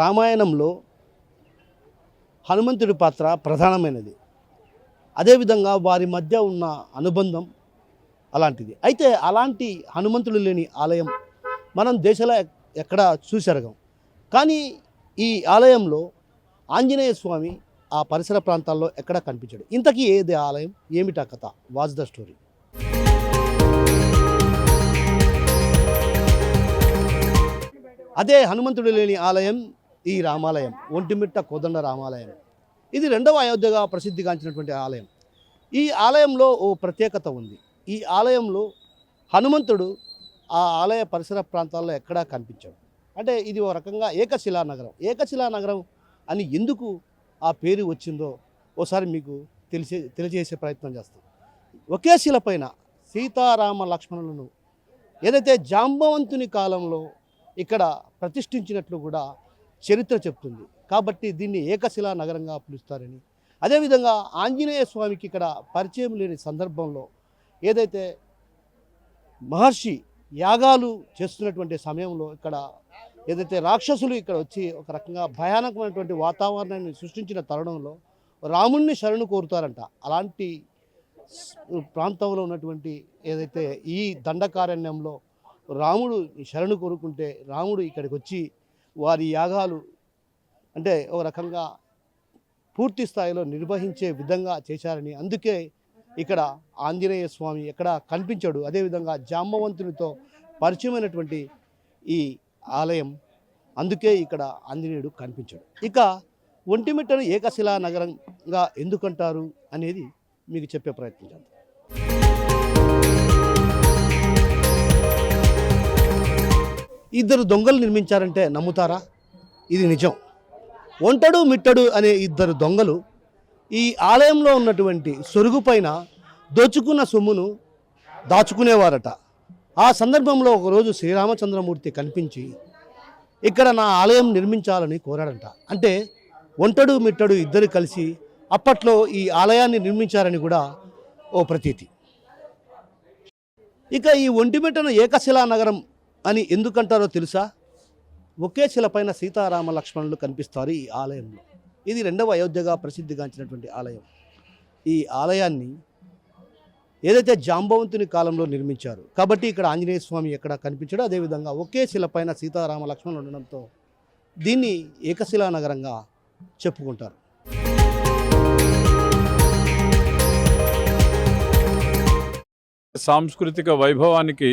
రామాయణంలో హనుమంతుడి పాత్ర ప్రధానమైనది. అదేవిధంగా వారి మధ్య ఉన్న అనుబంధం అలాంటిది. అయితే అలాంటి హనుమంతుడు లేని ఆలయం మనం దేశంలో ఎక్కడ చూసెరగం. కానీ ఈ ఆలయంలో ఆంజనేయ స్వామి ఆ పరిసర ప్రాంతాల్లో ఎక్కడా కనిపించాడు. ఇంతకీ ఏది ఆలయం, ఏమిటా కథ? Watch the story. అదే హనుమంతుడు లేని ఆలయం ఈ రామాలయం, ఒంటిమిట్ట కోదండ రామాలయం. ఇది రెండవ అయోధ్యగా ప్రసిద్ధిగాంచినటువంటి ఆలయం. ఈ ఆలయంలో ఓ ప్రత్యేకత ఉంది. ఈ ఆలయంలో హనుమంతుడు ఆ ఆలయ పరిసర ప్రాంతాల్లో ఎక్కడా కనిపించాడు. అంటే ఇది ఓ రకంగా ఏకశిలా నగరం. ఏకశిలా నగరం అని ఎందుకు ఆ పేరు వచ్చిందో ఓసారి మీకు తెలియజేసే ప్రయత్నం చేస్తాం. ఒకే శిల పైన సీతారామ లక్ష్మణులను ఏదైతే జాంబవంతుని కాలంలో ఇక్కడ ప్రతిష్ఠించినట్లు కూడా చరిత్ర చెప్తుంది. కాబట్టి దీన్ని ఏకశిలా నగరంగా పిలుస్తారని, అదేవిధంగా ఆంజనేయ స్వామికి ఇక్కడ పరిచయం లేని సందర్భంలో ఏదైతే మహర్షి యాగాలు చేస్తున్నటువంటి సమయంలో ఇక్కడ ఏదైతే రాక్షసులు ఇక్కడ వచ్చి ఒక రకంగా భయానకమైనటువంటి వాతావరణాన్ని సృష్టించిన తరుణంలో రాముణ్ణి శరణు కోరుతారంట. అలాంటి ప్రాంతంలో ఉన్నటువంటి ఏదైతే ఈ దండకారణ్యంలో రాముడు శరణు కోరుకుంటే రాముడు ఇక్కడికి వచ్చి వారి యాగాలు అంటే ఒక రకంగా పూర్తి స్థాయిలో నిర్వహించే విధంగా చేశారని, అందుకే ఇక్కడ ఆంజనేయ స్వామి ఎక్కడ కనిపించాడు. అదేవిధంగా జాంబవంతునితో పరిచయమైనటువంటి ఈ ఆలయం, అందుకే ఇక్కడ ఆంజనేయుడు కనిపించాడు. ఇక ఒంటిమిట్టను ఏకశిలా నగరంగా ఎందుకంటారు అనేది మీకు చెప్పే ప్రయత్నం చేద్దాం. ఇద్దరు దొంగలు నిర్మించారంటే నమ్ముతారా? ఇది నిజం. ఒంటడు మిట్టడు అనే ఇద్దరు దొంగలు ఈ ఆలయంలో ఉన్నటువంటి సొరుగు పైన దోచుకున్న సొమ్మును దాచుకునేవారట. ఆ సందర్భంలో ఒకరోజు శ్రీరామచంద్రమూర్తి కనిపించి ఇక్కడ నా ఆలయం నిర్మించాలని కోరాడంట. అంటే ఒంటడు మిట్టడు ఇద్దరు కలిసి అప్పట్లో ఈ ఆలయాన్ని నిర్మించారని కూడా ఓ ప్రతీతి. ఇక ఈ ఒంటిమిట్టను ఏకశిలా నగరం అని ఎందుకంటారో తెలుసా? ఒకే శిలపైన సీతారామ లక్ష్మణులు కనిపిస్తారు ఈ ఆలయంలో. ఇది రెండవ అయోధ్యగా ప్రసిద్ధిగాంచినటువంటి ఆలయం. ఈ ఆలయాన్ని ఏదైతే జాంబవంతుని కాలంలో నిర్మించారు కాబట్టి ఇక్కడ ఆంజనేయ స్వామి ఎక్కడ కనిపించాడో అదేవిధంగా ఒకే శిలపైన సీతారామ లక్ష్మణులు ఉండడంతో దీన్ని ఏకశిలా నగరంగా చెప్పుకుంటారు. సాంస్కృతిక వైభవానికి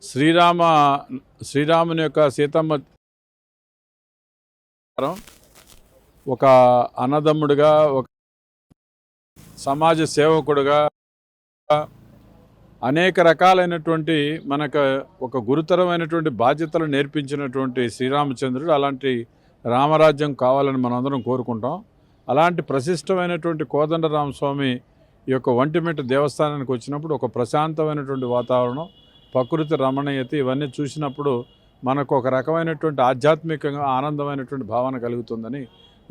శ్రీరాముని యొక్క సీతమ్మ ఒక అన్నదమ్ముడిగా, ఒక సమాజ సేవకుడుగా అనేక రకాలైనటువంటి మనకు ఒక గురుతరమైనటువంటి బాధ్యతలు నేర్పించినటువంటి శ్రీరామచంద్రుడు అలాంటి రామరాజ్యం కావాలని మనందరం కోరుకుంటాం. అలాంటి ప్రశిష్టమైనటువంటి కోదండరామస్వామి ఈ యొక్క ఒంటిమిట్ట దేవస్థానానికి వచ్చినప్పుడు ఒక ప్రశాంతమైనటువంటి వాతావరణం, ప్రకృతి రమణీయత ఇవన్నీ చూసినప్పుడు మనకు ఒక రకమైనటువంటి ఆధ్యాత్మికంగా ఆనందమైనటువంటి భావన కలుగుతుందని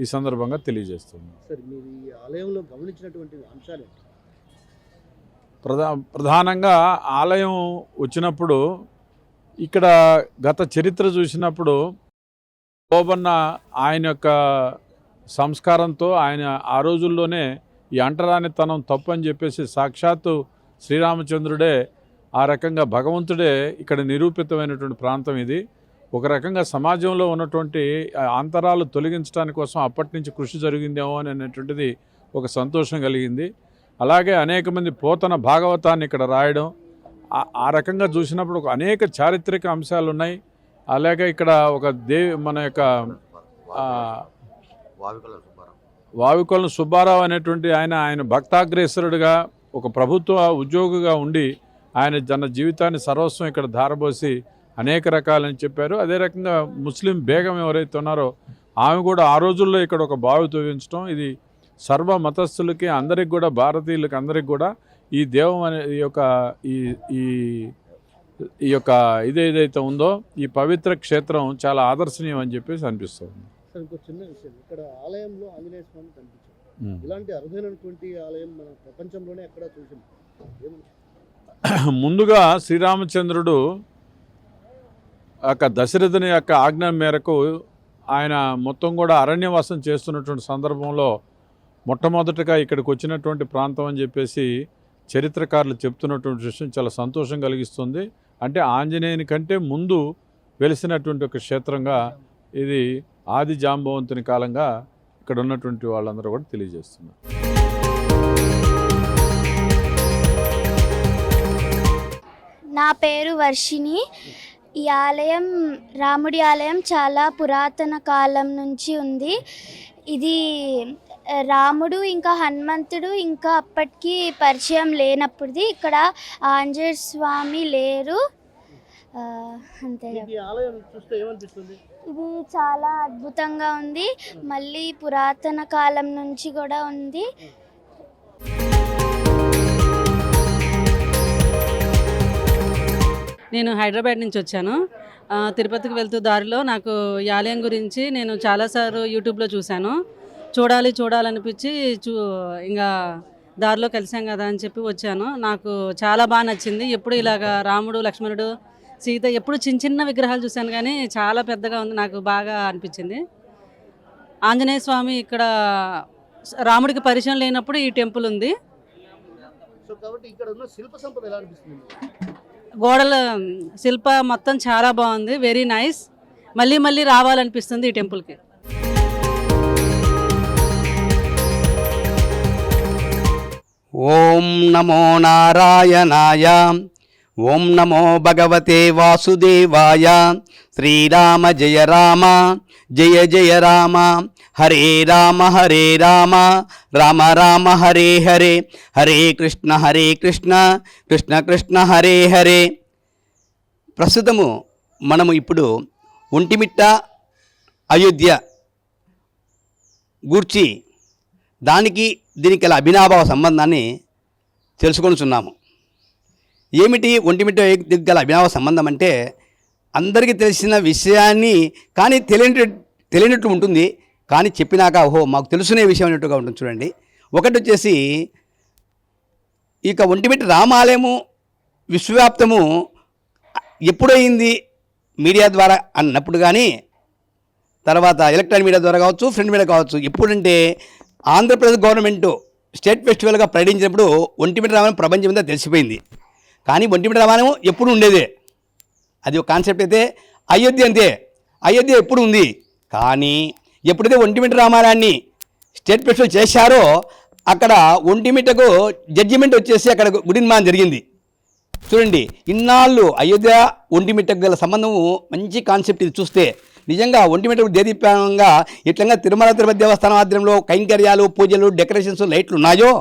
ఈ సందర్భంగా తెలియజేస్తుంది. సార్, మీరు ఈ ఆలయంలో గమనించినటువంటి అంశాలు ప్రధానంగా ఆలయం వచ్చినప్పుడు ఇక్కడ గత చరిత్ర చూసినప్పుడు ఓబన్న ఆయన యొక్క సంస్కారంతో ఆయన ఆ రోజుల్లోనే ఈ అంటరానితనం తప్పు అని చెప్పేసి సాక్షాత్తు శ్రీరామచంద్రుడే ఆ రకంగా భగవంతుడే ఇక్కడ నిరూపితమైనటువంటి ప్రాంతం ఇది. ఒక రకంగా సమాజంలో ఉన్నటువంటి అంతరాలు తొలగించడానికి కోసం అప్పటి నుంచి కృషి జరిగిందేమో అనేటువంటిది ఒక సంతోషం కలిగింది. అలాగే అనేక మంది పోతన భాగవతాన్ని ఇక్కడ రాయడం, ఆ రకంగా చూసినప్పుడు ఒక అనేక చారిత్రక అంశాలు ఉన్నాయి. అలాగే ఇక్కడ ఒక మన యొక్క వావికొలను సుబ్బారావు అనేటువంటి ఆయన భక్తాగ్రేసరుడిగా ఒక ప్రభుత్వ ఉద్యోగిగా ఉండి ఆయన తన జీవితాన్ని సర్వస్వం ఇక్కడ ధారపోసి అనేక రకాలని చెప్పారు. అదే రకంగా ముస్లిం బేగం ఎవరైతే ఉన్నారో ఆమె కూడా ఆ రోజుల్లో ఇక్కడ ఒక బావి తవ్వించడం, ఇది సర్వ మతస్థులకి అందరికి కూడా, భారతీయులకి అందరికి కూడా ఈ దేవం అనే ఈ యొక్క ఇదేదైతే ఉందో ఈ పవిత్ర క్షేత్రం చాలా ఆదర్శనీయం అని చెప్పేసి అనిపిస్తుంది. ఇంకో చిన్న విషయం, ఇక్కడ ఆలయంలో ఆంజనేయ స్వామి కనిపించారు. ఇలాంటి అరుదైనటువంటి ఆలయం మన ప్రపంచంలోనే ఎక్కడ చూసాం. ముందుగా శ్రీరామచంద్రుడు యొక్క దశరథుని యొక్క ఆజ్ఞ మేరకు ఆయన మొత్తం కూడా అరణ్యవాసం చేస్తున్నటువంటి సందర్భంలో మొట్టమొదటగా ఇక్కడికి వచ్చినటువంటి ప్రాంతం అని చెప్పేసి చరిత్రకారులు చెప్తున్నటువంటి విషయం చాలా సంతోషం కలిగిస్తుంది. అంటే ఆంజనేయుని కంటే ముందు వెలిసినటువంటి ఒక క్షేత్రంగా ఇది ఆది జాంబవంతుని కాలంగా ఇక్కడ ఉన్నటువంటి వాళ్ళందరూ కూడా తెలియజేస్తున్నారు. నా పేరు వర్షిణి. ఈ ఆలయం రాముడి ఆలయం చాలా పురాతన కాలం నుంచి ఉంది. ఇది రాముడు ఇంకా హనుమంతుడు ఇంకా అప్పటికి పరిచయం లేనప్పుడుది. ఇక్కడ ఆంజనేయ స్వామి లేరు. అంతే. ఇది చాలా అద్భుతంగా ఉంది. మళ్ళీ పురాతన కాలం నుంచి కూడా ఉంది. నేను హైదరాబాద్ నుంచి వచ్చాను. తిరుపతికి వెళ్తూ దారిలో నాకు ఈ ఆలయం గురించి నేను చాలాసార్లు యూట్యూబ్లో చూశాను. చూడాలనిపించి ఇంకా దారిలో కలిసాం కదా అని చెప్పి వచ్చాను. నాకు చాలా బాగా నచ్చింది. ఎప్పుడు ఇలాగా రాముడు లక్ష్మణుడు సీత ఎప్పుడు చిన్న చిన్న విగ్రహాలు చూశాను, కానీ చాలా పెద్దగా ఉంది. నాకు బాగా అనిపించింది. ఆంజనేయ స్వామి ఇక్కడ రాముడికి పరిచయం లేనప్పుడు ఈ టెంపుల్ ఉంది. గోడల శిల్ప మొత్తం చాలా బాగుంది. Very nice. మళ్ళీ రావాలనిపిస్తుంది ఈ టెంపుల్కి. ఓం నమో నారాయణాయ. ఓం నమో భగవతే వాసుదేవాయ. శ్రీరామ జయ రామ జయ జయ రామ. హరే రామ రామ రామ హరే హరే. హరే కృష్ణ కృష్ణ కృష్ణ హరే హరే. ప్రస్తుతము మనము ఇప్పుడు ఒంటిమిట్ట అయోధ్య గూర్చి దీనికి గల అభినాభావ సంబంధాన్ని తెలుసుకొనుచున్నాము. ఏమిటి ఒంటిమిట్ట అయోధ్యకు గల అభినాభావ సంబంధం అంటే, అందరికీ తెలిసిన విషయాన్ని కానీ తెలియనట్టు ఉంటుంది, కానీ చెప్పినాక ఓహో మాకు తెలుసునే విషయం అన్నట్టుగా ఉంటుంది. చూడండి, ఒకటి వచ్చేసి ఇక ఒంటిమిట్ట రామాలయము విశ్వవ్యాప్తము ఎప్పుడైంది మీడియా ద్వారా అన్నప్పుడు, కానీ తర్వాత ఎలక్ట్రానిక్ మీడియా ద్వారా కావచ్చు, ప్రింట్ మీడియా కావచ్చు. ఎప్పుడంటే ఆంధ్రప్రదేశ్ గవర్నమెంట్ స్టేట్ ఫెస్టివల్గా ప్రకటించినప్పుడు ఒంటిమిట్ట రామాలయం ప్రపంచం మీద తెలిసిపోయింది. కానీ ఒంటిమిట్ట రామాలయం ఎప్పుడు ఉండేదే, అది ఒక కాన్సెప్ట్. అయితే అయోధ్య అంతే, అయోధ్య ఎప్పుడు ఉంది. కానీ ఎప్పుడైతే ఒంటిమిట్ట రామాలయాన్ని స్టేట్ ఫెస్టివల్ చేశారో అక్కడ ఒంటిమిట్టకు జడ్జిమెంట్ వచ్చేసి అక్కడ గుడి నిర్మాణం జరిగింది. చూడండి, ఇన్నాళ్ళు అయోధ్య ఒంటిమిట్టకు గల సంబంధము మంచి కాన్సెప్ట్. ఇది చూస్తే నిజంగా ఒంటిమిట్టకు దేదీప్యంగా ఎట్లంగా తిరుమల తిరుపతి దేవస్థానం ఆధ్వర్యంలో కైంకర్యాలు, పూజలు, డెకరేషన్స్, లైట్లు ఉన్నాయో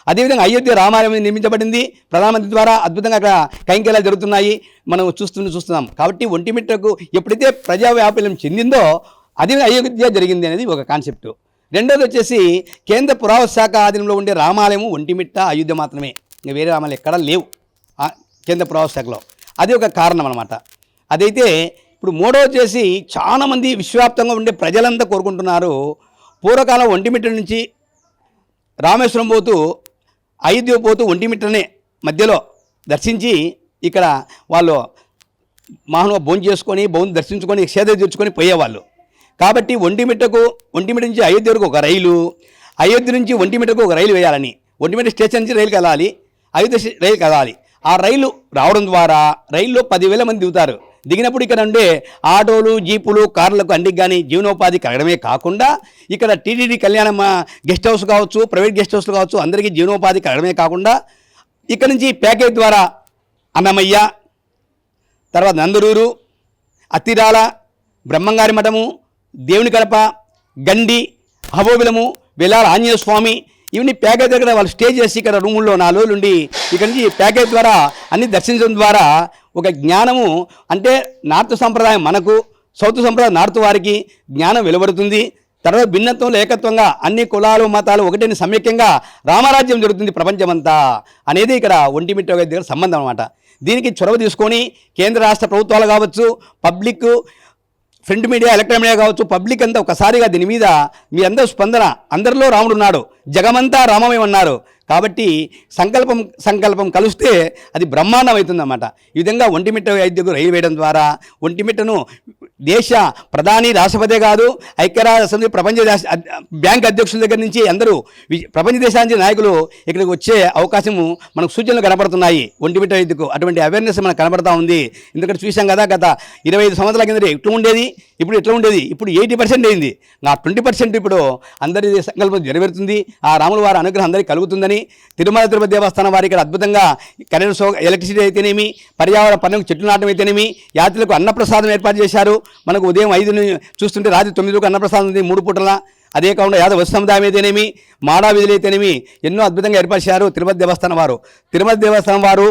అదేవిధంగా అయోధ్య రామాలయం నిర్మించబడింది ప్రధానమంత్రి ద్వారా. అద్భుతంగా అక్కడ కైంకర్యాలు జరుగుతున్నాయి, మనం చూస్తున్నాం. కాబట్టి ఒంటిమిట్టకు ఎప్పుడైతే ప్రజావ్యాప్యం చెందిందో అది అయోధ్య జరిగింది అనేది ఒక కాన్సెప్ట్. రెండోది వచ్చేసి కేంద్ర పురావస్తు శాఖ ఆధీనంలో ఉండే రామాలయము ఒంటిమిట్ట అయోధ్య మాత్రమే, ఇంకా వేరే రామాలయం ఎక్కడా లేవు కేంద్ర పురావస్తు శాఖలో. అది ఒక కారణం అన్నమాట. అదైతే ఇప్పుడు మూడో వచ్చేసి చాలామంది విశ్వవ్యాప్తంగా ఉండే ప్రజలంతా కోరుకుంటున్నారు, పూర్వకాలం ఒంటిమిట్ట నుంచి రామేశ్వరం పోతూ అయోధ్య పోతూ ఒంటిమిట్టనే మధ్యలో దర్శించి ఇక్కడ వాళ్ళు మామూలుగా భోజనం దర్శించుకొని సేద తీర్చుకొని పోయేవాళ్ళు. కాబట్టి ఒంటిమిట్ట నుంచి అయోధ్య వరకు ఒక రైలు, అయోధ్య నుంచి ఒంటిమిట్టకు ఒక రైలు వేయాలని, ఒంటిమిట్ట స్టేషన్ నుంచి రైలు కదాలి, అయోధ్య రైలు కదాలి. ఆ రైలు రావడం ద్వారా రైల్లో 10,000 మంది దిగుతారు. దిగినప్పుడు ఇక్కడ ఉండే ఆటోలు, జీపులు, కార్లకు అన్నిటికి కానీ జీవనోపాధి కలగడమే కాకుండా ఇక్కడ టీటీడీ కళ్యాణం గెస్ట్ హౌస్ కావచ్చు, ప్రైవేట్ గెస్ట్ హౌస్లు కావచ్చు, అందరికీ జీవనోపాధి కలగడమే కాకుండా ఇక్కడ నుంచి ప్యాకేజ్ ద్వారా అన్నమయ్య, తర్వాత నందరూరు, అత్తిరాల, బ్రహ్మంగారి మఠము, దేవుని కడప, గండి, అహోబిలము, వెల్లాల ఆంజనేయ స్వామి, ఇవన్నీ ప్యాకేజ్ దగ్గర వాళ్ళు స్టే చేసి ఇక్కడ రూముల్లో 4 రోజులు ఉండి ఇక్కడ నుంచి ప్యాకేజ్ ద్వారా అన్ని దర్శించడం ద్వారా ఒక జ్ఞానము, అంటే నార్త్ సంప్రదాయం మనకు, సౌత్ సంప్రదాయం నార్త్ వారికి జ్ఞానం వెలువడుతుంది. తర్వాత భిన్నత్వంలో ఏకత్వంగా అన్ని కులాలు మతాలు ఒకటిని సమైక్యంగా రామరాజ్యం జరుగుతుంది ప్రపంచమంతా అనేది ఇక్కడ ఒంటిమిట్ట దగ్గర సంబంధం అన్నమాట. దీనికి చొరవ తీసుకొని కేంద్ర రాష్ట్ర ప్రభుత్వాలు కావచ్చు, public, print media, electronic media కావచ్చు, పబ్లిక్ అంతా ఒకసారిగా దీని మీద మీ అందరూ స్పందన, అందరిలో రాముడు ఉన్నాడు, జగమంతా రామమయం అన్నారు. కాబట్టి సంకల్పం కలిస్తే అది బ్రహ్మాండం అవుతుందన్నమాట. ఈ విధంగా ఒంటిమిట్ట అయోధ్యకు రైలు వేయడం ద్వారా ఒంటిమిట్టను దేశ ప్రధాని రాష్ట్రపతి కాదు, ఐక్యరాజ్య సమితి ప్రపంచ బ్యాంక్ అధ్యక్షుల దగ్గర నుంచి అందరూ ప్రపంచ దేశాల నుంచి నాయకులు ఇక్కడికి వచ్చే అవకాశము మనకు సూచనలు కనబడుతున్నాయి ఒంటిమిట్ట రైతుకు. అటువంటి అవేర్నెస్ మనకు కనబడతా ఉంది. ఎందుకంటే చూసాం కదా, గత 25 సంవత్సరాల కింద ఎట్లా ఉండేది, ఇప్పుడు ఎట్లా ఉండేది, ఇప్పుడు 80% అయింది. ఆ 20% ఇప్పుడు అందరి సంకల్పం నెరవేరుతుంది. ఆ రాముల వారి అనుగ్రహం అందరికీ కలుగుతుందని తిరుమల తిరుపతి దేవస్థానం వారి ఇక్కడ అద్భుతంగా కరెంట్ ఎలక్ట్రిసిటీ అయితేనేమి, పర్యావరణ పనులకు చెట్లు నాటం అయితేనేమి, యాత్రికులకు అన్నప్రసాదం ఏర్పాటు చేశారు. మనకు ఉదయం 5 చూస్తుంటే రాత్రి 9 అన్నప్రసాదం ఉంది 3 పూటల. అదే కాకుండా యాదవ వస్తు సముదాయం అయితేనేమి, మాడా విధులు అయితేనేమి ఎన్నో అద్భుతంగా ఏర్పరిచారు తిరుపతి దేవస్థానం వారు. తిరుపతి దేవస్థానం వారు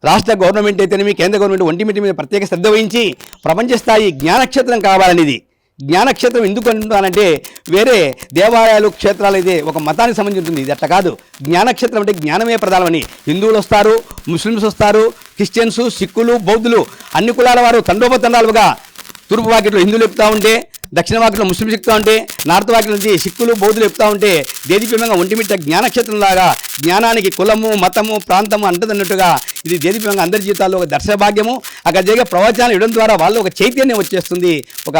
రాష్ట్ర గవర్నమెంట్ అయితేనేమి, కేంద్ర గవర్నమెంట్ ఒంటిమిటి మీద ప్రత్యేక శ్రద్ధ వహించి ప్రపంచ స్థాయి జ్ఞానక్షేత్రం కావాలనేది. జ్ఞానక్షేత్రం ఎందుకు అంటున్నానంటే, వేరే దేవాలయాలు క్షేత్రాలు అయితే ఒక మతానికి సంబంధించి ఉంటుంది, ఇది అట్లా కాదు. జ్ఞానక్షేత్రం అంటే జ్ఞానమే ప్రధానమని. హిందువులు వస్తారు, ముస్లిమ్స్ వస్తారు, క్రిస్టియన్స్, సిక్కులు, బౌద్ధులు అన్ని కులాల వారు తండోపతండాలుగా తూర్పు వాకిట్లో హిందువులు ఎక్కుతూ ఉంటే, దక్షిణ వాకిట్లో ముస్లింస్ ఎక్కుతూ ఉంటే, నార్త్ వాకిట్లో నుంచి సిక్కులు, బౌద్ధులు ఎక్కుతూ ఉంటే, దేదీప్యంగా ఒంటిమిట్ట జ్ఞానక్షేత్రంలాగా జ్ఞానానికి కులము, మతము, ప్రాంతము అంటదన్నట్టుగా ఇది దేదీప్యంగా అందరి జీవితాల్లో ఒక దర్శన భాగ్యము. అక్కడ జరిగే ప్రవచనాలు ఇవ్వడం ద్వారా వాళ్ళు ఒక చైతన్యం వచ్చేస్తుంది, ఒక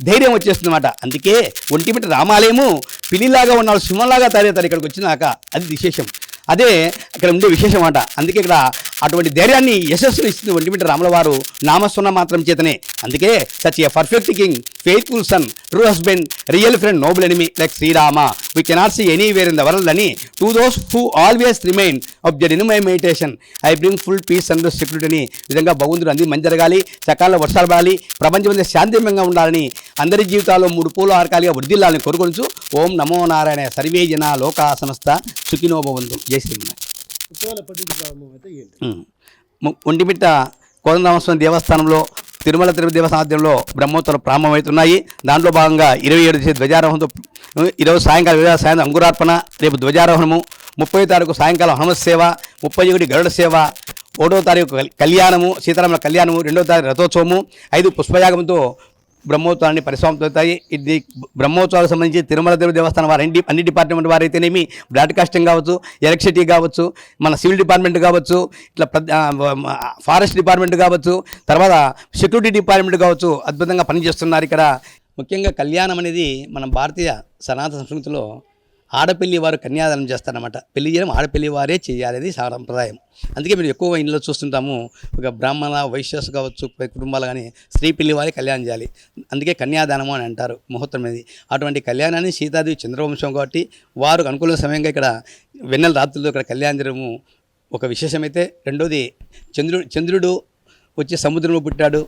ధైర్యం వచ్చేస్తుంది అన్నమాట. అందుకే ఒంటిమిట్ట రామాలయము పిల్లిలాగా ఉన్న సింహంలాగా తయారవుతారు ఇక్కడికి వచ్చినాక. అది విశేషం, అదే ఇక్కడ ఉండే విశేషం అన్నమాట. అందుకే ఇక్కడ అటువంటి ధైర్యాన్ని యశస్సును ఇస్తుంది ఒంటిమిట్ట రాముల వారు నామస్వన్న మాత్రం చేతనే. అందుకే such a perfect king, faithful sun, true husband, real friend, Nobel enemy like Srirama we cannot see anywhere in the world అని to those who always remain of their in my meditation I bring full piece and security అని విధంగా భగవంతుడు అన్ని మంచి జరగాలి, సకాలంలో వర్షాలు పడాలి, ప్రపంచం మీద శాంతిమయంగా ఉండాలని, అందరి జీవితాల్లో 3 పూలు ఆరకాలిగా వృద్ధిల్లాలని కోరుకొంచు. ఓం నమో నారాయణ. సర్వే జన లోకా సమస్త సుఖినో భవంతు. జై శ్రీరామ్. ఉత్సవాలు ఎప్పటి నుంచి ప్రారంభమైతే ఏంటి? ఒంటిమిట్ట కోదండరామస్వామి దేవస్థానంలో తిరుమల తిరుపతి దేవస్థానం ఆధ్వర్యంలో బ్రహ్మోత్సవాలు ప్రారంభమవుతున్నాయి. దాంట్లో భాగంగా 27 ధ్వజారోహణంతో, ఈరోజు సాయంకాలం అంకురార్పణ, రేపు ధ్వజారోహణము, 30వ తారీఖు సాయంకాలం హనుమత్ సేవ, 31 గరుడ సేవ, 1వ తారీఖు కళ్యాణము, సీతారాముల కళ్యాణము, 2వ తారీఖు రథోత్సవము, 5 పుష్పయాగంతో బ్రహ్మోత్సవాన్ని పరిసమాప్తమవుతాయి. ఇది బ్రహ్మోత్సవాలకు సంబంధించి తిరుమల తిరుపతి దేవస్థానం వారు అన్ని డిపార్ట్మెంట్ వారు అయితేనేమి, బ్రాడ్కాస్టింగ్ కావచ్చు, ఎలక్ట్రిసిటీ కావచ్చు, మన సివిల్ డిపార్ట్మెంట్ కావచ్చు, ఇట్లా ఫారెస్ట్ డిపార్ట్మెంట్ కావచ్చు, తర్వాత సెక్యూరిటీ డిపార్ట్మెంట్ కావచ్చు, అద్భుతంగా పనిచేస్తున్నారు ఇక్కడ. ముఖ్యంగా కళ్యాణం అనేది మన భారతీయ సనాతన సంస్కృతిలో ఆడపిల్లి వారు కన్యాదానం చేస్తారన్నమాట. పెళ్లి చేయడం ఆడపిల్లి వారే చేయాలి, అది సాంప్రదాయం. అందుకే మీరు ఎక్కువ ఇంట్లో చూస్తుంటాము, ఒక బ్రాహ్మణ వైశ్యస్ కావచ్చు కుటుంబాలు కానీ స్త్రీ పెళ్లి వారే కళ్యాణం చేయాలి. అందుకే కన్యాదానము అని అంటారు ముహూర్తం అనేది. అటువంటి కళ్యాణాన్ని సీతాదేవి చంద్రవంశం కాబట్టి వారు అనుకూల సమయంగా ఇక్కడ వెన్నెల రాత్రుల్లో ఇక్కడ కళ్యాణం చేయడము ఒక విశేషమైతే, రెండోది చంద్రుడు వచ్చి సముద్రంలో పుట్టాడు,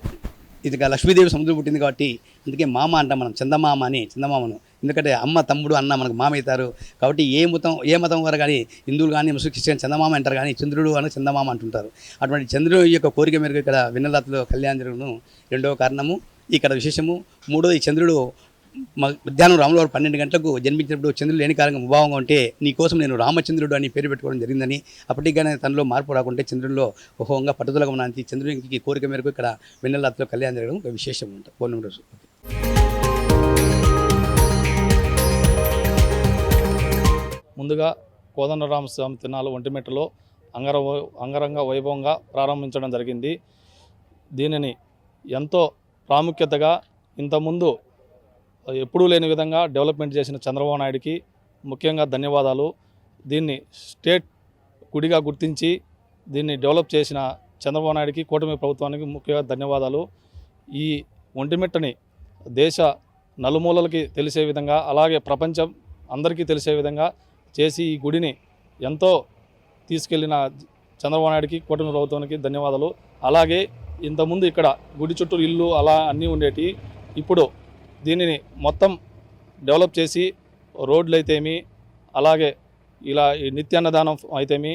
ఇది లక్ష్మీదేవి సముద్రం పుట్టింది కాబట్టి అందుకే మామ అంటాం మనం, చందమామ అని, చందమామను. ఎందుకంటే అమ్మ, తమ్ముడు, అన్న మనకు మామ అవుతారు కాబట్టి ఏ మతం వారు కానీ హిందువులు కానీ ముస్లిం క్రిస్టియన్ చందమామ అంటారు, కానీ చంద్రుడు అని చందమామ అంటుంటారు. అటువంటి చంద్రుడి యొక్క కోరిక మేరకు ఇక్కడ వెన్నెలరాత్రిలో కళ్యాణం జరగడం రెండవ కారణము, ఇక్కడ విశేషము. మూడోది, చంద్రుడు మధ్యాహ్నం రాముల వారు 12 గంటలకు జన్మించినప్పుడు చంద్రుడు లేని కాలంగా ముభావంగా ఉంటే నీకోసం నేను రామచంద్రుడు అని పేరు పెట్టుకోవడం జరిగిందని, అప్పటికైనా తనలో మార్పు రాకుంటే చంద్రుడిలో ఓహోంగా పట్టుదలగా ఉన్నంత చంద్రునికి కోరిక మేరకు ఇక్కడ వెన్నెలరాత్రిలో కళ్యాణం జరగడం ఒక విశేషం ఉంటుంది. పౌర్ణమి రోజు. ముందుగా కోదండరామస్వామి తిరునాళ్ళు ఒంటిమిట్టలో అంగరంగ వైభవంగా ప్రారంభించడం జరిగింది. దీనిని ఎంతో ప్రాముఖ్యతగా ఇంతకుముందు ఎప్పుడూ లేని విధంగా డెవలప్మెంట్ చేసిన చంద్రబాబు నాయుడికి ముఖ్యంగా ధన్యవాదాలు. దీన్ని స్టేట్ గుడిగా గుర్తించి దీన్ని డెవలప్ చేసిన చంద్రబాబు నాయుడికి, కూటమి ప్రభుత్వానికి ముఖ్యంగా ధన్యవాదాలు. ఈ ఒంటిమిట్టని దేశ నలుమూలలకి తెలిసే విధంగా, అలాగే ప్రపంచం అందరికీ తెలిసే విధంగా చేసి ఈ గుడిని ఎంతో తీసుకెళ్లిన చంద్రబాబు నాయుడికి, కూటమి ప్రభుత్వానికి ధన్యవాదాలు. అలాగే ఇంతకుముందు ఇక్కడ గుడి చుట్టూ ఇల్లు అలా అన్నీ ఉండేటి, ఇప్పుడు దీనిని మొత్తం డెవలప్ చేసి రోడ్లు అయితేమి, అలాగే ఇలా ఈ నిత్యాన్నదానం అయితేమి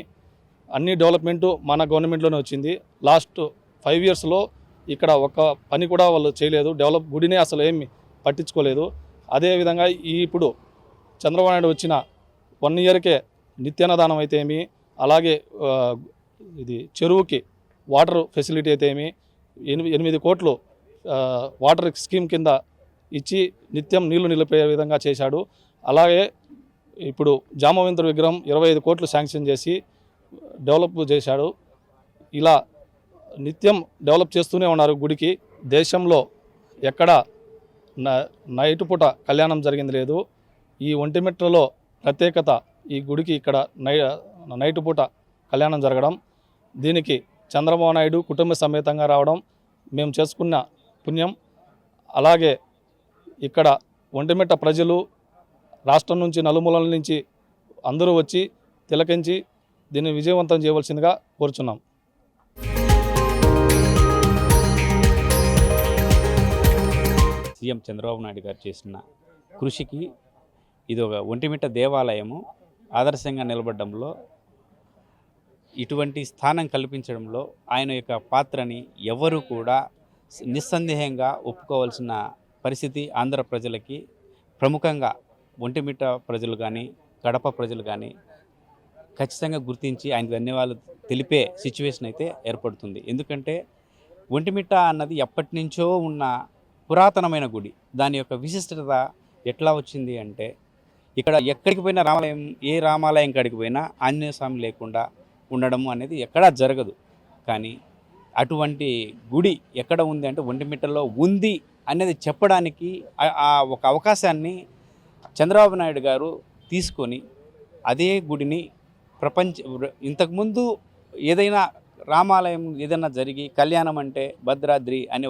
అన్ని డెవలప్మెంటు మన గవర్నమెంట్లోనే వచ్చింది. లాస్ట్ 5 ఇయర్స్లో ఇక్కడ ఒక పని కూడా వాళ్ళు చేయలేదు, గుడినే అసలు ఏమి పట్టించుకోలేదు. అదేవిధంగా ఇప్పుడు చంద్రబాబు నాయుడు వచ్చిన 1 ఇయర్కే నిత్యాన్నదానం అయితేమి, అలాగే ఇది చెరువుకి వాటర్ ఫెసిలిటీ అయితేమి 8 కోట్లు వాటర్ స్కీమ్ కింద ఇచ్చి నిత్యం నీళ్లు నిలిపే విధంగా చేశాడు. అలాగే ఇప్పుడు జామవేంద్ర విగ్రహం 25 కోట్లు శాంక్షన్ చేసి డెవలప్ చేశాడు. ఇలా నిత్యం డెవలప్ చేస్తూనే ఉన్నారు గుడికి. దేశంలో ఎక్కడ నైట్ పూట కళ్యాణం జరిగింది లేదు. ఈ ఒంటిమిట్టలో ప్రత్యేకత ఈ గుడికి ఇక్కడ నైట్ పూట కళ్యాణం జరగడం, దీనికి చంద్రబాబు నాయుడు కుటుంబ సమేతంగా రావడం మేము చేసుకున్న పుణ్యం. అలాగే ఇక్కడ ఒంటిమిట్ట ప్రజలు రాష్ట్రం నుంచి నలుమూలల నుంచి అందరూ వచ్చి తిలకించి దీన్ని విజయవంతం చేయవలసిందిగా కోరుచున్నాం. సీఎం చంద్రబాబు నాయుడు గారు చేసిన కృషికి ఇది ఒక ఒంటిమిట్ట దేవాలయము ఆదర్శంగా నిలబడడంలో, ఇటువంటి స్థానం కల్పించడంలో ఆయన యొక్క పాత్రని ఎవరు కూడా నిస్సందేహంగా ఒప్పుకోవాల్సిన పరిస్థితి ఆంధ్ర ప్రజలకి, ప్రముఖంగా ఒంటిమిట్ట ప్రజలు కానీ కడప ప్రజలు కానీ ఖచ్చితంగా గుర్తించి ఆయన ధన్యవాదాలు తెలిపే సిచ్యువేషన్ అయితే ఏర్పడుతుంది. ఎందుకంటే ఒంటిమిట్ట అన్నది ఎప్పటి నుంచో ఉన్న పురాతనమైన గుడి. దాని యొక్క విశిష్టత ఎట్లా వచ్చింది అంటే, ఇక్కడ ఎక్కడికి పోయినా రామాలయం, ఏ రామాలయం కాడికి పోయినా ఆంజనేయ స్వామి లేకుండా ఉండడం అనేది ఎక్కడా జరగదు. కానీ అటువంటి గుడి ఎక్కడ ఉంది అంటే ఒంటిమిట్టలో ఉంది అనేది చెప్పడానికి ఒక అవకాశాన్ని చంద్రబాబు నాయుడు గారు తీసుకొని అదే గుడిని ఇంతకుముందు ఏదైనా రామాలయం ఏదైనా జరిగి కళ్యాణం అంటే భద్రాద్రి అనే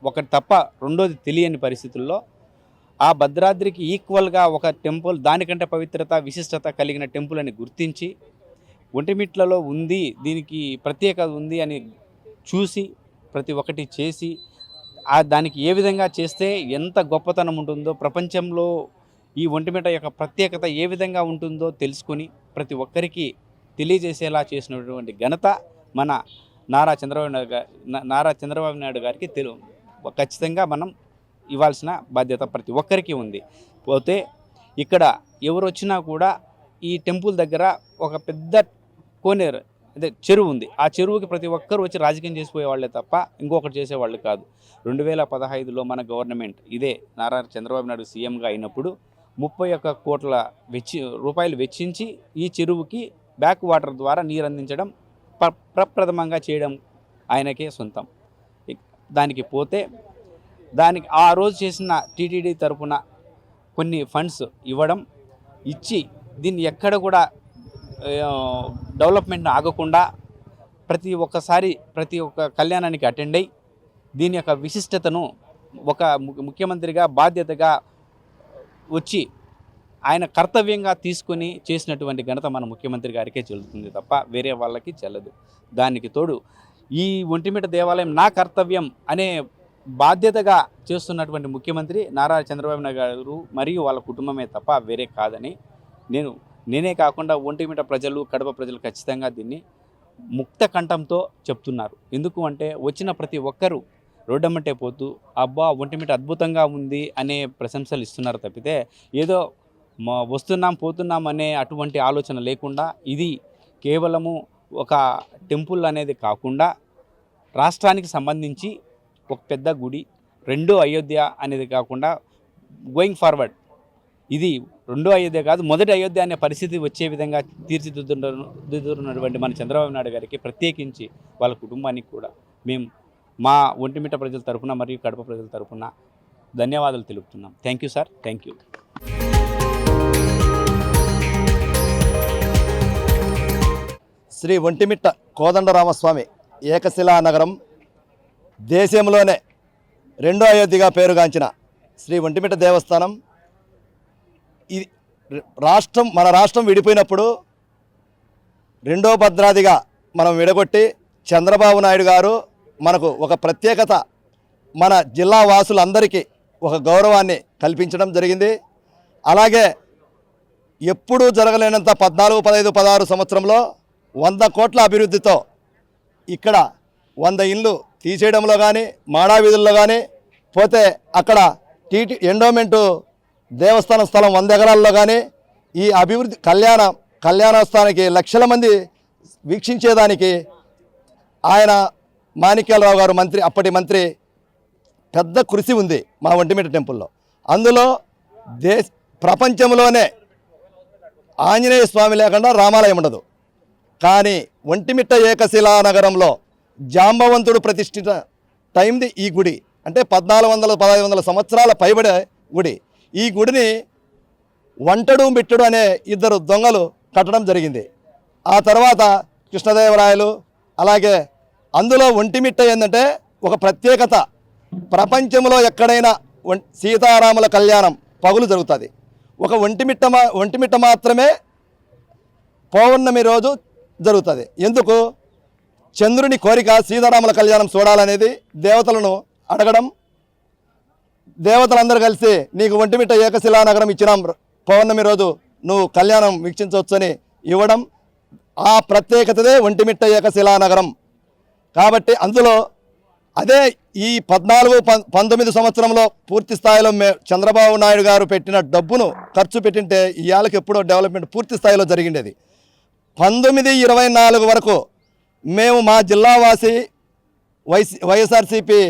ఒకటి తప్ప రెండోది తెలియని పరిస్థితుల్లో ఆ భద్రాద్రికి ఈక్వల్గా ఒక టెంపుల్, దానికంటే పవిత్రత విశిష్టత కలిగిన టెంపుల్ అని గుర్తించి ఒంటిమిట్లలో ఉంది, దీనికి ప్రత్యేకత ఉంది అని చూసి ప్రతి ఒక్కటి చేసి దానికి ఏ విధంగా చేస్తే ఎంత గొప్పతనం ఉంటుందో, ప్రపంచంలో ఈ ఒంటిమిట్ట యొక్క ప్రత్యేకత ఏ విధంగా ఉంటుందో తెలుసుకొని ప్రతి ఒక్కరికి తెలియజేసేలా చేసినటువంటి ఘనత మన నారా చంద్రబాబు నాయుడు గారికి ఖచ్చితంగా మనం ఇవ్వాల్సిన బాధ్యత ప్రతి ఒక్కరికి ఉంది. పోతే ఇక్కడ ఎవరు వచ్చినా కూడా ఈ టెంపుల్ దగ్గర ఒక పెద్ద కోనేరు, అదే చెరువు ఉంది. ఆ చెరువుకి ప్రతి ఒక్కరు వచ్చి రాజకీయం చేసిపోయేవాళ్ళే తప్ప ఇంకొకటి చేసేవాళ్ళు కాదు. 2015లో మన గవర్నమెంట్ ఇదే నారా చంద్రబాబు నాయుడు సీఎంగా అయినప్పుడు 31 కోట్ల రూపాయలు వెచ్చించి ఈ చెరువుకి బ్యాక్ వాటర్ ద్వారా నీరు అందించడం ప్రప్రథమంగా చేయడం ఆయనకే సొంతం. దానికి పోతే దానికి ఆ రోజు చేసిన టీటీడీ తరఫున కొన్ని ఫండ్స్ ఇచ్చి దీన్ని ఎక్కడ కూడా డెవలప్మెంట్ని ఆగకుండా ప్రతి ఒక్క కళ్యాణానికి అటెండ్ అయ్యి దీని యొక్క విశిష్టతను ఒక ముఖ్యమంత్రిగా బాధ్యతగా వచ్చి ఆయన కర్తవ్యంగా తీసుకొని చేసినటువంటి ఘనత మన ముఖ్యమంత్రి గారికే చెల్లుతుంది తప్ప వేరే వాళ్ళకి చెల్లదు. దానికి తోడు ఈ ఒంటిమిట్ట దేవాలయం నా కర్తవ్యం అనే బాధ్యతగా చేస్తున్నటువంటి ముఖ్యమంత్రి నారా చంద్రబాబు నాయుడు గారు మరియు వాళ్ళ కుటుంబమే తప్ప వేరే కాదని నేనే కాకుండా ఒంటిమిట్ట ప్రజలు, కడప ప్రజలు ఖచ్చితంగా దీన్ని ముక్త కంఠంతో చెప్తున్నారు. ఎందుకు అంటే వచ్చిన ప్రతి ఒక్కరూ రోడ్డమ్మటే పోతూ అబ్బా ఒంటిమిట్ట అద్భుతంగా ఉంది అనే ప్రశంసలు ఇస్తున్నారు తప్పితే ఏదో వస్తున్నాం పోతున్నాం అనే అటువంటి ఆలోచన లేకుండా ఇది కేవలము ఒక టెంపుల్ అనేది కాకుండా రాష్ట్రానికి సంబంధించి ఒక పెద్ద గుడి, రెండో అయోధ్య అనేది కాకుండా గోయింగ్ ఫార్వర్డ్ ఇది రెండో అయోధ్య కాదు మొదటి అయోధ్య అనే పరిస్థితి వచ్చే విధంగా తీర్చిదిద్దుతున్నటువంటి మన చంద్రబాబు నాయుడు గారికి ప్రత్యేకించి వాళ్ళ కుటుంబానికి కూడా మేము మా ఒంటిమిట్ట ప్రజల తరఫున మరియు కడప ప్రజల తరఫున ధన్యవాదాలు తెలుపుతున్నాం. Thank you sir, thank you. Sri Vontimitta Kodandaramaswamy ఏకశిలా నగరం, దేశంలోనే రెండో అయోధ్యగా పేరుగాంచిన శ్రీ ఒంటిమిట్ట దేవస్థానం. ఇది మన రాష్ట్రం విడిపోయినప్పుడు రెండో భద్రాదిగా మనం విడగొట్టి చంద్రబాబు నాయుడు గారు మనకు ఒక ప్రత్యేకత, మన జిల్లా వాసులందరికీ ఒక గౌరవాన్ని కల్పించడం జరిగింది. అలాగే ఎప్పుడూ జరగలేనంత 14, 15, 16 సంవత్సరంలో 100 కోట్ల అభివృద్ధితో ఇక్కడ 100 ఇండ్లు తీసేయడంలో కానీ, మాడా వీధుల్లో కానీ, పోతే అక్కడ ఎండోమెంటు దేవస్థానం స్థలం 100 ఎకరాల్లో కానీ ఈ అభివృద్ధి కళ్యాణోత్సవానికి లక్షల మంది వీక్షించేదానికి ఆయన మాణిక్యాలరావు గారు అప్పటి మంత్రి పెద్ద కృషి ఉంది మా ఒంటిమిట్ట టెంపుల్లో. అందులో ప్రపంచంలోనే ఆంజనేయ స్వామి లేకుండా రామాలయం ఉండదు. కానీ ఒంటిమిట్ట ఏకశిలా నగరంలో జాంబవంతుడు ప్రతిష్ఠిత టైంది ఈ గుడి. అంటే 1400-1500 సంవత్సరాల పైబడే గుడి. ఈ గుడిని వంటడు మిట్టడు అనే ఇద్దరు దొంగలు కట్టడం జరిగింది. ఆ తర్వాత కృష్ణదేవరాయలు, అలాగే అందులో ఒంటిమిట్ట ఏంటంటే ఒక ప్రత్యేకత. ప్రపంచంలో ఎక్కడైనా సీతారాముల కళ్యాణం పగులు జరుగుతుంది. ఒక ఒంటిమిట్ట మాత్రమే పౌర్ణమి రోజు జరుగుతుంది. ఎందుకు? చంద్రుని కోరిక సీతారాముల కళ్యాణం చూడాలనేది దేవతలను అడగడం, దేవతలందరూ కలిసి నీకు ఒంటిమిట్ట ఏకశిలానగరం ఇచ్చినాం, పౌర్ణమి రోజు నువ్వు కళ్యాణం వీక్షించవచ్చు అని ఇవ్వడం. ఆ ప్రత్యేకతదే ఒంటిమిట్ట ఏకశిలానగరం. కాబట్టి అందులో అదే ఈ 14-19 సంవత్సరంలో పూర్తి స్థాయిలో చంద్రబాబు నాయుడు గారు పెట్టిన డబ్బును ఖర్చు పెట్టింటే ఇవాళకి ఎప్పుడో డెవలప్మెంట్ పూర్తి స్థాయిలో జరిగిండేది. 1924 వరకు మేము మా జిల్లావాసి వైఎస్ఆర్సీపీ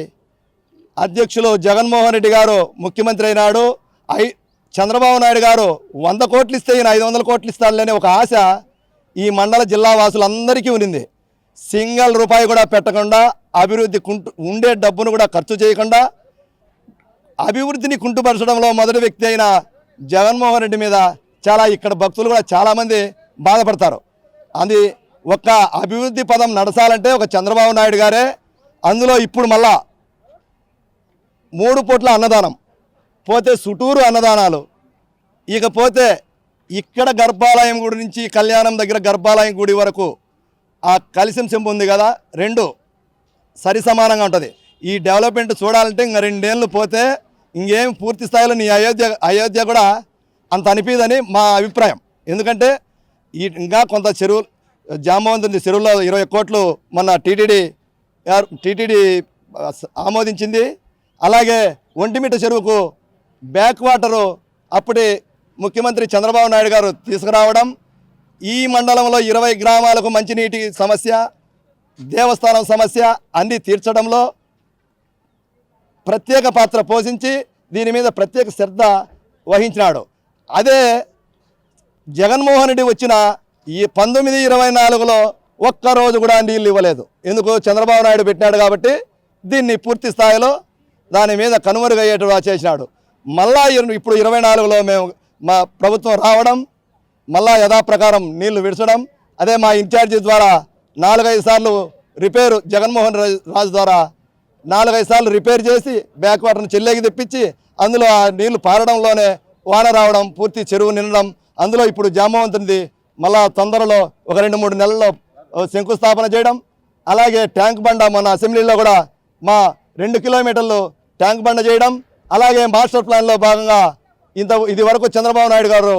అధ్యక్షులు జగన్మోహన్ రెడ్డి గారు ముఖ్యమంత్రి అయినాడు. చంద్రబాబు నాయుడు గారు 100 కోట్లు ఇస్తే ఈయన 500 కోట్లు ఇస్తాడులేని ఒక ఆశ ఈ మండల జిల్లా వాసులందరికీ ఉన్నింది. సింగల్ రూపాయి కూడా పెట్టకుండా, అభివృద్ధి ఉండే డబ్బును కూడా ఖర్చు చేయకుండా అభివృద్ధిని కుంటుపరచడంలో మొదటి వ్యక్తి అయిన జగన్మోహన్ రెడ్డి మీద ఇక్కడ భక్తులు కూడా చాలామంది బాధపడతారు. అది ఒక్క అభివృద్ధి పదం నడచాలంటే ఒక చంద్రబాబు నాయుడు గారే. అందులో ఇప్పుడు మళ్ళా 3 పూట్ల అన్నదానం, పోతే చుట్టూరు అన్నదానాలు, ఇకపోతే ఇక్కడ గర్భాలయం గుడి నుంచి కళ్యాణం దగ్గర గర్భాలయం గుడి వరకు ఆ కలిసం చెంపు ఉంది కదా, 2 సరి సమానంగా ఉంటుంది. ఈ డెవలప్మెంట్ చూడాలంటే ఇంకా 2 ఏళ్ళు పోతే ఇంకేం పూర్తి స్థాయిలో నీ అయోధ్య కూడా అంత అనిపిదని మా అభిప్రాయం. ఎందుకంటే ఇంకా కొంత చెరువు జాంబవంతుంది, చెరువులో 20 కోట్లు మొన్న టీటీడీ ఆమోదించింది. అలాగే ఒంటిమిట్ట చెరువుకు బ్యాక్ వాటరు అప్పటి ముఖ్యమంత్రి చంద్రబాబు నాయుడు గారు తీసుకురావడం, ఈ మండలంలో 20 గ్రామాలకు మంచినీటి సమస్య, దేవస్థానం సమస్య అన్నీ తీర్చడంలో ప్రత్యేక పాత్ర పోషించి దీని మీద ప్రత్యేక శ్రద్ధ వహించినాడు. అదే జగన్మోహన్ రెడ్డి వచ్చిన ఈ 1924లో ఒక్కరోజు కూడా నీళ్ళు ఇవ్వలేదు. ఎందుకు? చంద్రబాబు నాయుడు పెట్టినాడు కాబట్టి దీన్ని పూర్తి స్థాయిలో దాని మీద కనుమరుగయ్యేట్టుగా చేసినాడు. మళ్ళా ఇప్పుడు 24లో మేము మా ప్రభుత్వం రావడం, మళ్ళా యథాప్రకారం నీళ్లు విడచడం, అదే మా ఇన్ఛార్జి ద్వారా 4-5 సార్లు రిపేరు, జగన్మోహన్ రాజు ద్వారా 4-5 సార్లు రిపేర్ చేసి బ్యాక్ వాటర్ని చెల్లెకి తెప్పించి అందులో ఆ నీళ్లు పారడంలోనే వాన రావడం, పూర్తి చెరువు నిండడం. అందులో ఇప్పుడు జాంబవంతుంది మళ్ళా తొందరలో ఒక 2-3 నెలల్లో శంకుస్థాపన చేయడం. అలాగే ట్యాంక్ బండ మన అసెంబ్లీలో కూడా మా 2 కిలోమీటర్లు ట్యాంక్ బండ చేయడం. అలాగే మాస్టర్ ప్లాన్లో భాగంగా ఇది వరకు చంద్రబాబు నాయుడు గారు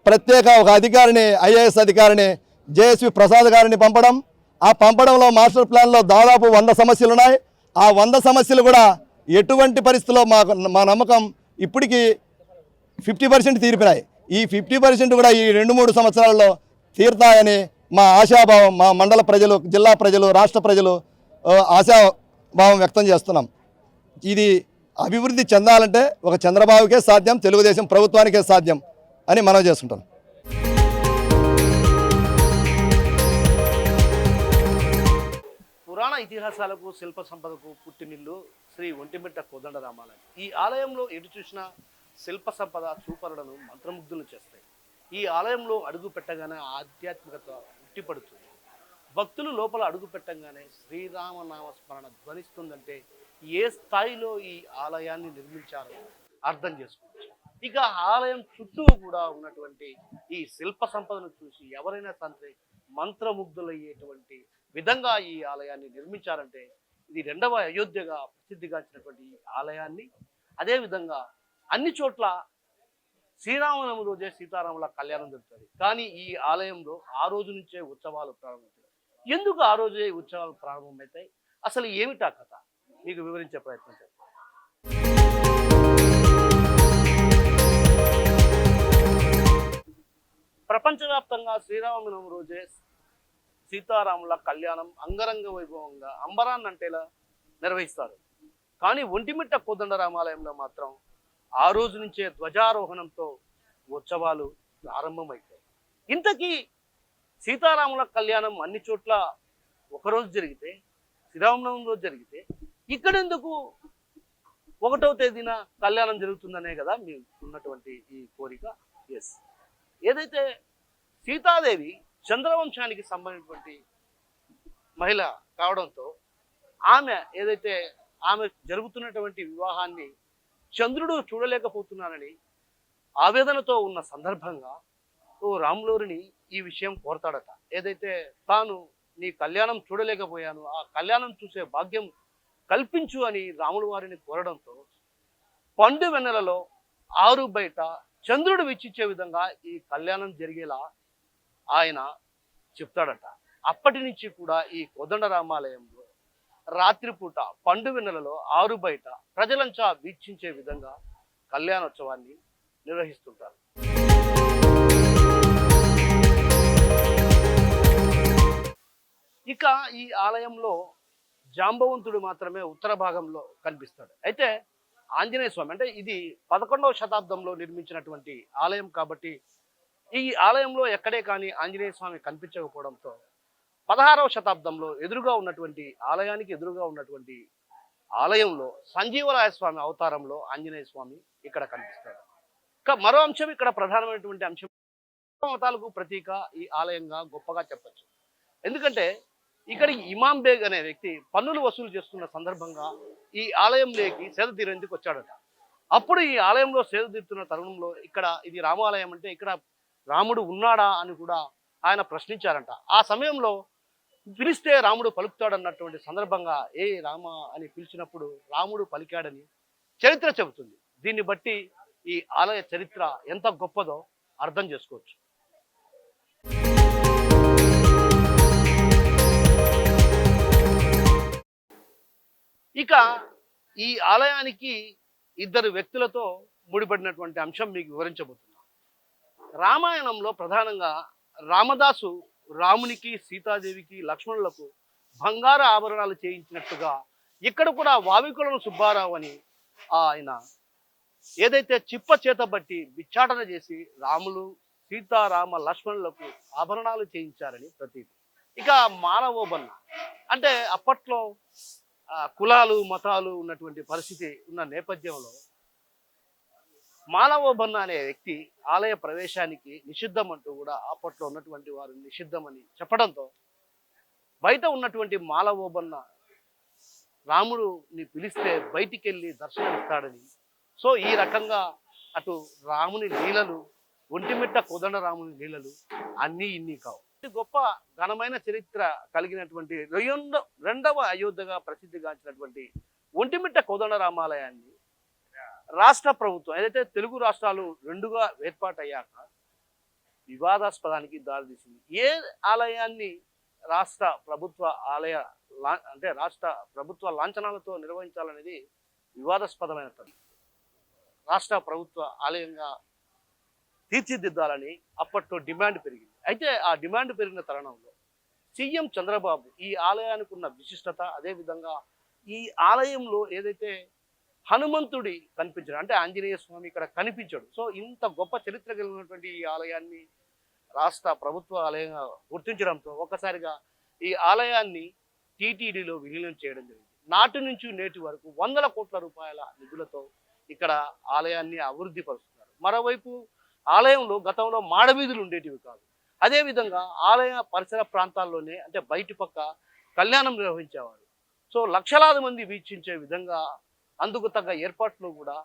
ప్రత్యేక ఒక అధికారిని, ఐఏఎస్ అధికారిని జేఎస్వి ప్రసాద్ గారిని పంపడం. ఆ పంపడంలో మాస్టర్ ప్లాన్లో దాదాపు 100 సమస్యలు ఉన్నాయి. ఆ 100 సమస్యలు కూడా ఎటువంటి పరిస్థితుల్లో మా నమ్మకం ఇప్పటికీ 50% తీరిపోయినాయి. ఈ 50% కూడా ఈ 2-3 సంవత్సరాల్లో తీరుతాయని మా ఆశాభావం, మా మండల ప్రజలు, జిల్లా ప్రజలు, రాష్ట్ర ప్రజలు ఆశాభావం వ్యక్తం చేస్తున్నాం. ఇది అభివృద్ధి చెందాలంటే ఒక చంద్రబాబుకే సాధ్యం, తెలుగుదేశం ప్రభుత్వానికే సాధ్యం అని మనం చేసుకుంటాం. పురాణ ఇతిహాసాలకు, శిల్ప సంపదకు పుట్టినిల్లు శ్రీ ఒంటిమిట్ట కోదండరామాలయం. ఈ ఆలయంలో ఎటు చూసినా శిల్ప సంపద చూపరులను మంత్రముగ్ధులు చేస్తాయి. ఈ ఆలయంలో అడుగు పెట్టగానే ఆధ్యాత్మికత ఉట్టిపడుతుంది. భక్తులు లోపల అడుగు పెట్టగానే శ్రీరామనామ స్మరణ ధ్వనిస్తుందంటే ఏ స్థాయిలో ఈ ఆలయాన్ని నిర్మించారో అర్థం చేసుకోవచ్చు. ఇక ఆలయం చుట్టూ కూడా ఉన్నటువంటి ఈ శిల్ప సంపదను చూసి ఎవరైనా సరే మంత్రముగ్ధులయ్యేటువంటి విధంగా ఈ ఆలయాన్ని నిర్మించారంటే ఇది 2వ అయోధ్యగా ప్రసిద్ధిగాంచినటువంటి ఈ ఆలయాన్ని, అదేవిధంగా అన్ని చోట్ల శ్రీరామనవమి రోజే సీతారాముల కళ్యాణం జరుగుతుంది. కానీ ఈ ఆలయంలో ఆ రోజు నుంచే ఉత్సవాలు ప్రారంభమవుతాయి. ఎందుకు ఆ రోజే ఉత్సవాలు ప్రారంభమవుతాయి? అసలు ఏమిటా కథ మీకు వివరించే ప్రయత్నం చేస్తాను. ప్రపంచవ్యాప్తంగా శ్రీరామనవమి రోజే సీతారాముల కళ్యాణం అంగరంగ వైభవంగా అంబరాన్నంటేలా నిర్వహిస్తారు. కానీ ఒంటిమిట్ట కోదండరామాలయంలో మాత్రం ఆ రోజు నుంచే ధ్వజారోహణంతో ఉత్సవాలు ప్రారంభమవుతాయి. ఇంతకీ సీతారాముల కళ్యాణం అన్ని చోట్ల ఒకరోజు జరిగితే, శ్రీరామనవమి రోజు జరిగితే, ఇక్కడెందుకు 1వ తేదీన కళ్యాణం జరుగుతుందనే కదా మీకు ఉన్నటువంటి ఈ కోరిక. ఎస్, ఏదైతే సీతాదేవి చంద్రవంశానికి సంబంధించినటువంటి మహిళ కావడంతో ఆమె జరుగుతున్నటువంటి వివాహాన్ని చంద్రుడు చూడలేకపోతున్నానని ఆవేదనతో ఉన్న సందర్భంగా ఓ రాములోరిని ఈ విషయం కోరతాడట. ఏదైతే తాను నీ కళ్యాణం చూడలేకపోయాను, ఆ కళ్యాణం చూసే భాగ్యం కల్పించు అని రాముల వారిని కోరడంతో పండు వెన్నెలలో ఆరు బయట చంద్రుడు వీక్షించే విధంగా ఈ కళ్యాణం జరిగేలా ఆయన చెప్తాడట. అప్పటి నుంచి కూడా ఈ కోదండరామాలయంలో రాత్రిపూట పండు వెన్నెలలో ఆరు బయట ప్రజలంతా వీక్షించే విధంగా కళ్యాణోత్సవాన్ని నిర్వహిస్తుంటారు. ఇక ఈ ఆలయంలో జాంబవంతుడు మాత్రమే ఉత్తర భాగంలో కనిపిస్తాడు. అయితే ఆంజనేయ స్వామి అంటే ఇది 11వ శతాబ్దంలో నిర్మించినటువంటి ఆలయం కాబట్టి ఈ ఆలయంలో ఎక్కడే కానీ ఆంజనేయ స్వామి కనిపించకపోవడంతో 16వ శతాబ్దంలో ఆలయానికి ఎదురుగా ఉన్నటువంటి ఆలయంలో సంజీవరాయ స్వామి అవతారంలో ఆంజనేయ స్వామి ఇక్కడ కనిపిస్తాడు. ఇక మరో అంశం ఇక్కడ ప్రధానమైనటువంటి అంశం మతాలకు ప్రతీక ఈ ఆలయంగా గొప్పగా చెప్పచ్చు. ఎందుకంటే ఇక్కడికి ఇమాం బేగ్ అనే వ్యక్తి పన్నులు వసూలు చేస్తున్న సందర్భంగా ఈ ఆలయంలోకి సేద తీరేందుకు వచ్చాడట. అప్పుడు ఈ ఆలయంలో సేద తీరుతున్న తరుణంలో ఇక్కడ ఇది రామాలయం అంటే ఇక్కడ రాముడు ఉన్నాడా అని కూడా ఆయన ప్రశ్నించారంట. ఆ సమయంలో పిలిస్తే రాముడు పలుకుతాడన్నటువంటి సందర్భంగా ఏ రామ అని పిలిచినప్పుడు రాముడు పలికాడని చరిత్ర చెబుతుంది. దీన్ని బట్టి ఈ ఆలయ చరిత్ర ఎంత గొప్పదో అర్థం చేసుకోవచ్చు. ఇక ఈ ఆలయానికి ఇద్దరు వ్యక్తులతో ముడిపడినటువంటి అంశం మీకు వివరించబోతున్నాం. రామాయణంలో ప్రధానంగా రామదాసు రామునికి, సీతాదేవికి, లక్ష్మణులకు బంగారు ఆభరణాలు చేయించినట్టుగా ఇక్కడ కూడా వావికులను సుబ్బారావు అని ఆయన ఏదైతే చిప్ప చేతబట్టి బిచ్చాటన చేసి రాములు, సీతారామ, లక్ష్మణులకు ఆభరణాలు చేయించారని ప్రతీతి. ఇక మానవోబన్న అంటే అప్పట్లో కులాలు మతాలు ఉన్నటువంటి పరిస్థితి ఉన్న నేపథ్యంలో మానవోబన్న అనే వ్యక్తి ఆలయ ప్రవేశానికి నిషిద్ధం అంటూ కూడా అప్పట్లో ఉన్నటువంటి వారు నిషిద్ధమని చెప్పడంతో బయట ఉన్నటువంటి మాలవోబన్న రాముడిని పిలిస్తే బయటికి వెళ్ళి దర్శనమిస్తాడని, సో ఈ రకంగా అటు రాముని లీలలు, ఒంటిమిట్ట కోదండరాముని లీలలు అన్నీ ఇన్ని కావు. గొప్ప ఘనమైన చరిత్ర కలిగినటువంటి 2వ అయోధ్యగా ప్రసిద్ధిగాంచినటువంటి ఒంటిమిట్ట కోదండరామాలయాన్ని రాష్ట్ర ప్రభుత్వం ఏదైతే తెలుగు రాష్ట్రాలు 2గా ఏర్పాటయ్యాక వివాదాస్పదానికి దారితీసింది. ఏ ఆలయాన్ని రాష్ట్ర ప్రభుత్వ లాంఛనాలతో నిర్వహించాలనేది వివాదాస్పదమైన పని. రాష్ట్ర ప్రభుత్వ ఆలయంగా తీర్చిదిద్దాలని అప్పట్లో డిమాండ్ పెరిగింది. అయితే ఆ డిమాండ్ పెరిగిన తరుణంలో సీఎం చంద్రబాబు ఈ ఆలయానికి ఉన్న విశిష్టత, అదేవిధంగా ఈ ఆలయంలో ఏదైతే హనుమంతుడి కనిపించడు అంటే ఆంజనేయ స్వామి ఇక్కడ కనిపించడు, సో ఇంత గొప్ప చరిత్ర కలిగినటువంటి ఈ ఆలయాన్ని రాష్ట్ర ప్రభుత్వ ఆలయంగా గుర్తించడంతో ఒక్కసారిగా ఈ ఆలయాన్ని టీటీడీలో విలీనం చేయడం జరిగింది. నాటి నుంచి నేటి వరకు 100 కోట్ల రూపాయల నిధులతో ఇక్కడ ఆలయాన్ని అభివృద్ధి పరుస్తున్నారు. మరోవైపు ఆలయంలో గతంలో మాడవీధులు ఉండేటివి కాదు. అదేవిధంగా ఆలయ పరిసర ప్రాంతాల్లోనే అంటే బయటి పక్క కళ్యాణం నిర్వహించేవారు. సో లక్షలాది మంది వీక్షించే విధంగా అందుకు తగ్గ ఏర్పాట్లు కూడా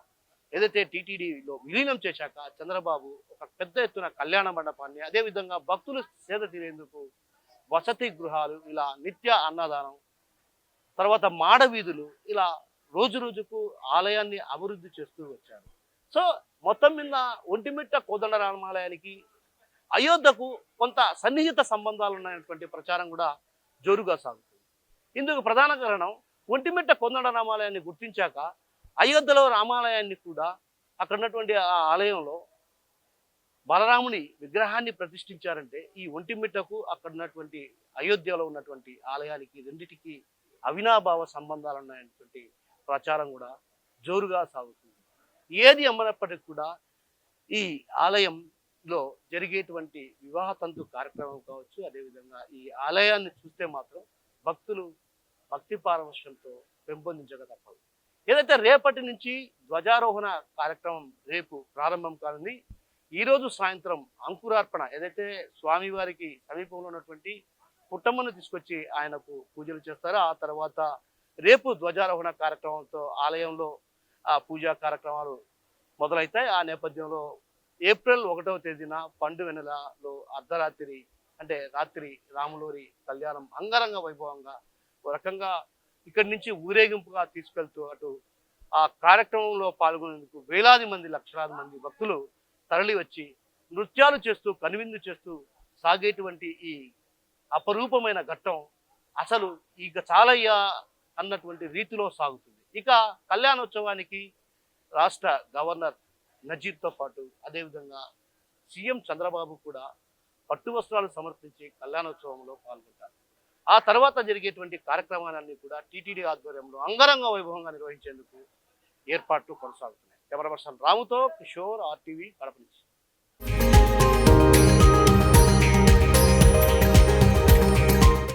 ఏదైతే టీటీడీలో విలీనం చేశాక చంద్రబాబు ఒక పెద్ద ఎత్తున కళ్యాణ మండపాన్ని, అదేవిధంగా భక్తులు సేద తీరేందుకు వసతి గృహాలు, ఇలా నిత్య అన్నదానం, తర్వాత మాడవీధులు, ఇలా రోజు రోజుకు ఆలయాన్ని అభివృద్ధి చేస్తూ వచ్చారు. సో మొత్తం మీద ఒంటిమిట్ట కోదండరామాలయానికి అయోధ్యకు కొంత సన్నిహిత సంబంధాలు ఉన్నటువంటి ప్రచారం కూడా జోరుగా సాగుతుంది. ఇందుకు ప్రధాన కారణం ఒంటిమిట్ట కోదండరామాలయాన్ని గుర్తించాక అయోధ్యలో రామాలయాన్ని కూడా అక్కడ ఉన్నటువంటి ఆ ఆలయంలో బలరాముని విగ్రహాన్ని ప్రతిష్ఠించారంటే ఈ ఒంటిమిట్టకు అక్కడ ఉన్నటువంటి అయోధ్యలో ఉన్నటువంటి ఆలయానికి రెండిటికి అవినాభావ సంబంధాలు ఉన్నాయనేటువంటి ప్రచారం కూడా జోరుగా సాగుతుంది. ఏది అమ్మనప్పటికీ కూడా ఈ ఆలయంలో జరిగేటువంటి వివాహ తంతు కార్యక్రమం కావచ్చు, అదేవిధంగా ఈ ఆలయాన్ని చూస్తే మాత్రం భక్తులు భక్తి పారవశ్యంతో పెంపొందించక తప్పదు. ఏదైతే రేపటి నుంచి ధ్వజారోహణ కార్యక్రమం రేపు ప్రారంభం కానుంది. ఈరోజు సాయంత్రం అంకురార్పణ, ఏదైతే స్వామివారికి సమీపంలో ఉన్నటువంటి పుట్టమ్మను తీసుకొచ్చి ఆయనకు పూజలు చేస్తారో ఆ తర్వాత రేపు ధ్వజారోహణ కార్యక్రమంతో ఆలయంలో ఆ పూజా కార్యక్రమాలు మొదలవుతాయి. ఆ నేపథ్యంలో ఏప్రిల్ 1వ తేదీన పండు వెన్నెలలో అర్ధరాత్రి అంటే రాత్రి రాములూరి కళ్యాణం అంగరంగ వైభవంగా ఒక రకంగా ఇక్కడి నుంచి ఊరేగింపుగా తీసుకెళ్తూ అటు ఆ కార్యక్రమంలో పాల్గొనేందుకు వేలాది మంది లక్షలాది మంది భక్తులు తరలి వచ్చి నృత్యాలు చేస్తూ కనువిందు చేస్తూ సాగేటువంటి ఈ అపరూపమైన ఘట్టం అసలు ఇక చాలయ్యా అన్నటువంటి రీతిలో సాగుతుంది. ఇక కళ్యాణోత్సవానికి రాష్ట్ర గవర్నర్ నజీర్తో పాటు అదేవిధంగా సీఎం చంద్రబాబు కూడా పట్టు వస్త్రాలు సమర్పించి కళ్యాణోత్సవంలో పాల్గొంటారు. ఆ తర్వాత జరిగేటువంటి కార్యక్రమాలన్నీ కూడా టీటీడీ ఆధ్వర్యంలో అంగరంగ వైభవంగా నిర్వహించేందుకు ఏర్పాట్లు కొనసాగుతున్నాయి. కెమెరా పర్సన్ రాముతో కిషోర్, RTV, కడప నుంచి.